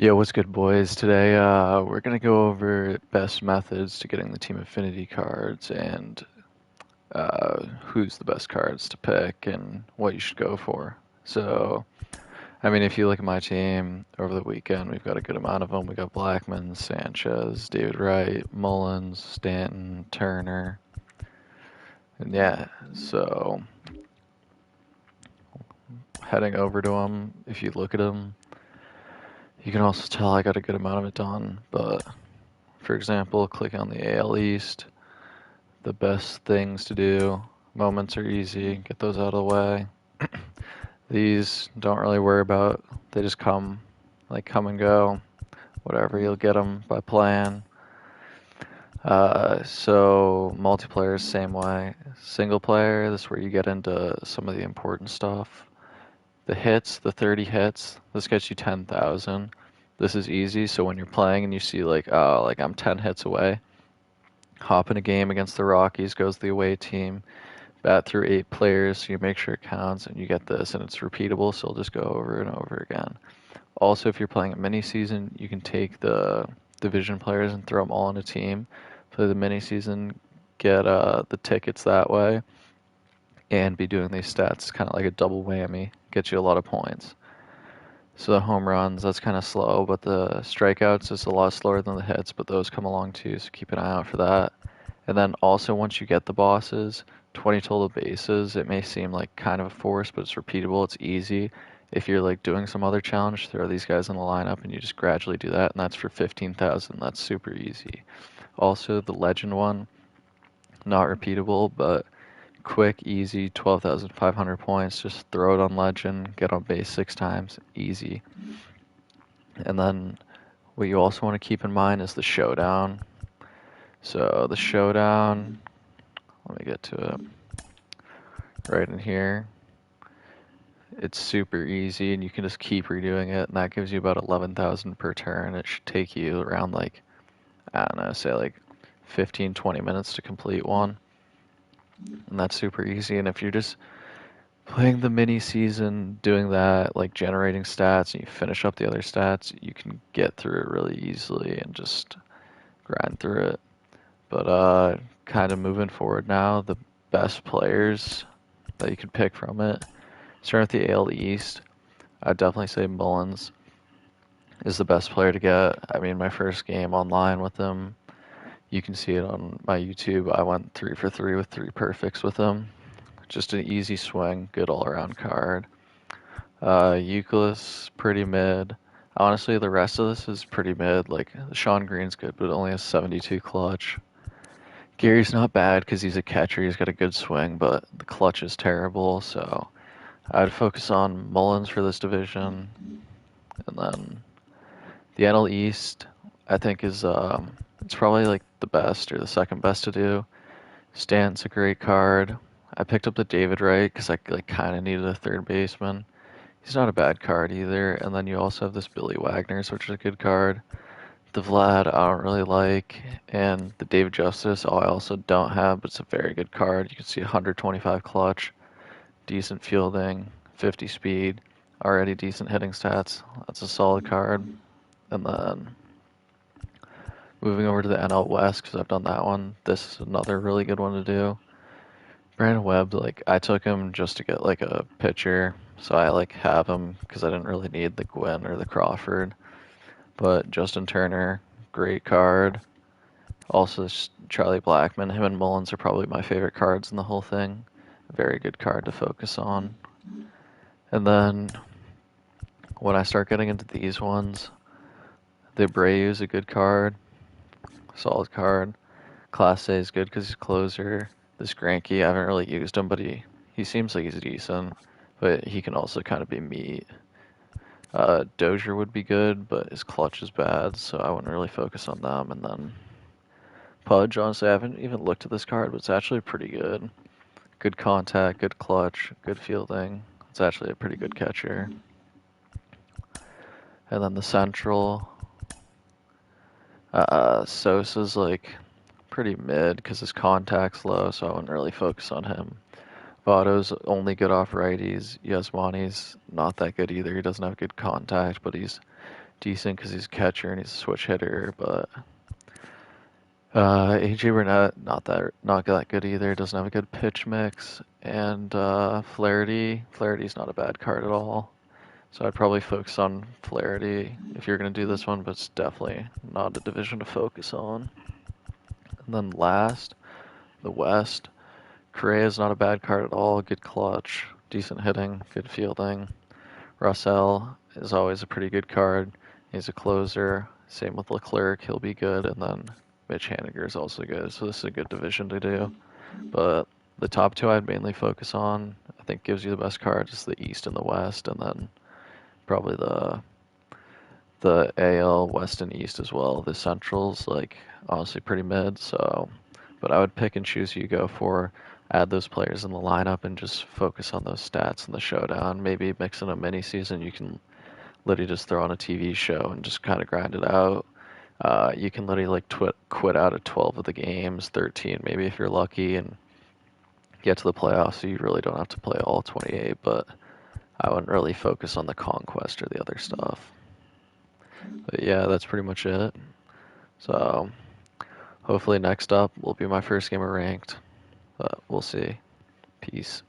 Yo, what's good, boys? Today, we're gonna go over best methods to getting the team affinity cards and who's the best cards to pick and what you should go for. So, I mean, if you look at my team over the weekend, we've got a good amount of them. We got Blackman, Sanchez, David Wright, Mullins, Stanton, Turner, and yeah. So, heading over to them, if you look at them, you can also tell I got a good amount of it done. But for example, click on the AL East. The best things to do. Moments are easy. Get those out of the way. These don't really worry about. They just come and go. Whatever, you'll get them by playing. So multiplayer, same way. Single player, this is where you get into some of the important stuff. The hits, the 30 hits, this gets you 10,000. This is easy, so when you're playing and you see like, oh, like I'm 10 hits away, hop in a game against the Rockies, goes the away team, bat through 8 players, so you make sure it counts, and you get this, and it's repeatable, so it'll just go over and over again. Also, if you're playing a mini season, you can take the division players and throw them all in a team, play the mini season, get the tickets that way, and be doing these stats, kind of like a double whammy, get you a lot of points. So the home runs, that's kind of slow, but the strikeouts is a lot slower than the hits, but those come along too, so keep an eye out for that. And then also once you get the bosses, 20 total bases, it may seem like kind of a force, but it's repeatable, it's easy. If you're like doing some other challenge, throw these guys in the lineup and you just gradually do that, and that's for 15,000. That's super easy. Also, the legend one, not repeatable, but quick, easy, 12,500 points. Just throw it on legend, get on base 6 times, easy. And then what you also want to keep in mind is the showdown. So the showdown, let me get to it right in here. It's super easy and you can just keep redoing it, and that gives you about 11,000 per turn. It should take you around like, I don't know, say like 15, 20 minutes to complete one. And that's super easy. And if you're just playing the mini season, doing that, like generating stats, and you finish up the other stats, you can get through it really easily and just grind through it. But kind of moving forward now, the best players that you can pick from it. Starting with the AL East, I'd definitely say Mullins is the best player to get. I mean, my first game online with him, you can see it on my YouTube. I went 3 for 3 with 3 perfects with him. Just an easy swing, good all-around card. Euclid, pretty mid. Honestly, the rest of this is pretty mid. Like, Sean Green's good, but it only has 72 clutch. Gary's not bad because he's a catcher. He's got a good swing, but the clutch is terrible, so I'd focus on Mullins for this division. And then the NL East, I think is it's probably like the best or the second best to do. Stanton's a great card. I picked up the David Wright because I like kind of needed a third baseman. He's not a bad card either. And then you also have this Billy Wagner's, which is a good card. The Vlad I don't really like, and the David Justice I also don't have, but it's a very good card. You can see 125 clutch, decent fielding, 50 speed, already decent hitting stats. That's a solid card. And then moving over to the NL West, because I've done that one, this is another really good one to do. Brandon Webb, like I took him just to get like a pitcher, so I like have him because I didn't really need the Gwynn or the Crawford. But Justin Turner, great card. Also, Charlie Blackman, him and Mullins are probably my favorite cards in the whole thing. Very good card to focus on. And then when I start getting into these ones, the Abreu is a good card, solid card. Class A is good because he's a closer. This Granky, I haven't really used him, but he seems like he's decent. But he can also kind of be meat. Dozier would be good, but his clutch is bad, so I wouldn't really focus on them. And then Pudge, honestly, I haven't even looked at this card, but it's actually pretty good. Good contact, good clutch, good fielding. It's actually a pretty good catcher. And then the Central, Sosa's like pretty mid because his contact's low, so I wouldn't really focus on him. Votto's only good off righties. Yasmani's not that good either. He doesn't have good contact, but he's decent because he's a catcher and he's a switch hitter, but AJ Burnett not that good either. Doesn't have a good pitch mix, and Flaherty's not a bad card at all. So I'd probably focus on Flaherty if you're gonna do this one, but it's definitely not a division to focus on. And then last, the West. Correa's not a bad card at all. Good clutch, decent hitting, good fielding. Russell is always a pretty good card. He's a closer. Same with Leclerc, he'll be good. And then Mitch Haniger is also good. So this is a good division to do. But the top two I'd mainly focus on, I think gives you the best cards, is the East and the West, and then probably the AL West and East as well. The Central's like honestly pretty mid, so but I would pick and choose who you go for. Add those players in the lineup and just focus on those stats in the showdown. Maybe mix in a mini season. You can literally just throw on a TV show and just kind of grind it out. You can literally like quit out at 12 of the games, 13 maybe if you're lucky, and get to the playoffs. So you really don't have to play all 28. But I wouldn't really focus on the conquest or the other stuff. But yeah, that's pretty much it. So hopefully next up will be my first game of ranked. But we'll see. Peace.